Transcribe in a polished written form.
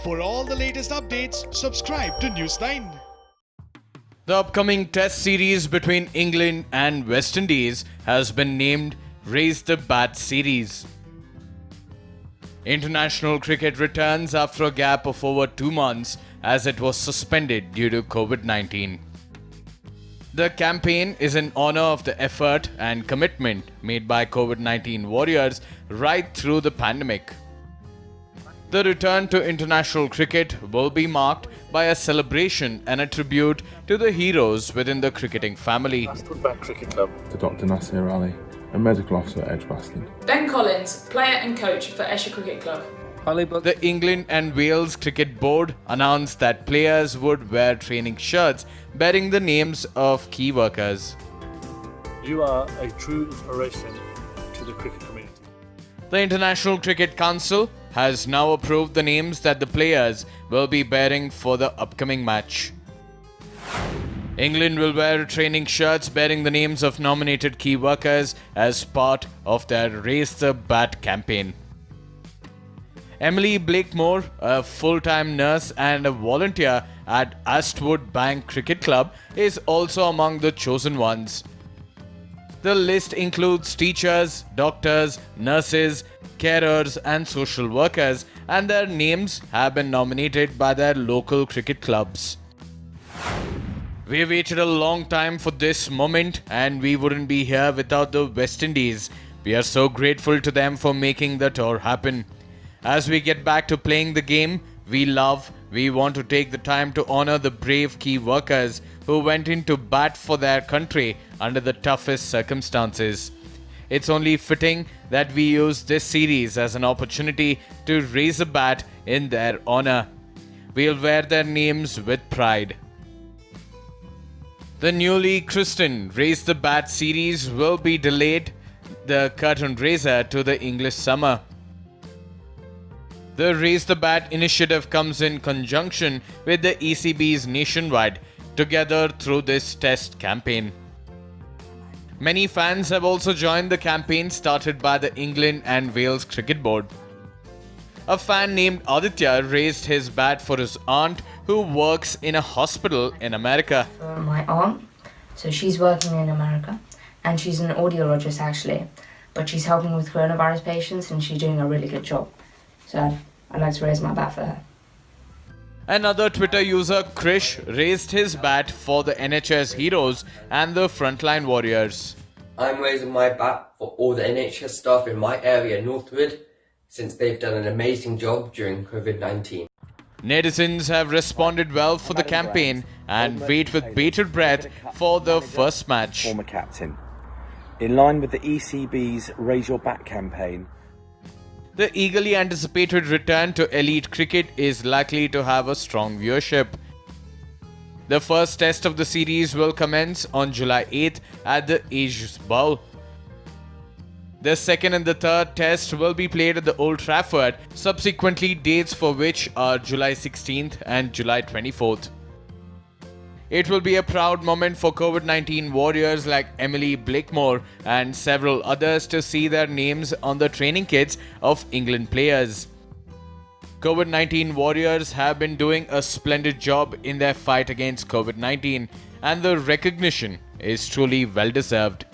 For all the latest updates, subscribe to News9. The upcoming Test series between England and West Indies has been named Raise the Bat Series. International cricket returns after a gap of over 2 months as it was suspended due to COVID-19. The campaign is in honor of the effort and commitment made by COVID-19 warriors right through the pandemic. The return to international cricket will be marked by a celebration and a tribute to the heroes within the cricketing family. Aston Cricket Club. To Dr. Nasir Ali, a medical officer at Edgbaston. Ben Collins, player and coach for Esher Cricket Club. The England and Wales Cricket Board announced that players would wear training shirts bearing the names of key workers. You are a true inspiration to the cricket community. The International Cricket Council has now approved the names that the players will be bearing for the upcoming match. England will wear training shirts bearing the names of nominated key workers as part of their Raise the Bat campaign. Emily Blakemore, a full-time nurse and a volunteer at Astwood Bank Cricket Club, is also among the chosen ones. The list includes teachers, doctors, nurses, carers and social workers, and their names have been nominated by their local cricket clubs. We waited a long time for this moment and we wouldn't be here without the West Indies. We are so grateful to them for making the tour happen. As we get back to playing the game we love, we want to take the time to honor the brave key workers who went into bat for their country under the toughest circumstances. It's only fitting that we use this series as an opportunity to raise a bat in their honor. We'll wear their names with pride. The newly christened Raise the Bat series will be delayed, the curtain raiser, to the English summer. The Raise the Bat initiative comes in conjunction with the ECB's nationwide Together Through This Test campaign. Many fans have also joined the campaign started by the England and Wales Cricket Board. A fan named Aditya raised his bat for his aunt who works in a hospital in America. For my aunt, so she's working in America and she's an audiologist actually, but she's helping with coronavirus patients and she's doing a really good job. So I'd like to raise my bat for her. Another Twitter user, Krish, raised his bat for the NHS heroes and the frontline warriors. I'm raising my bat for all the NHS staff in my area, Northwood, since they've done an amazing job during COVID-19. Netizens have responded well for the campaign and wait with bated breath for the first match. Former captain. In line with the ECB's Raise Your Bat campaign, the eagerly anticipated return to elite cricket is likely to have a strong viewership. The first test of the series will commence on July 8th at the Ages Bowl. The second and the third test will be played at the Old Trafford, subsequently dates for which are July 16th and July 24th. It will be a proud moment for COVID-19 warriors like Emily Blakemore and several others to see their names on the training kits of England players. COVID-19 warriors have been doing a splendid job in their fight against COVID-19 and the recognition is truly well deserved.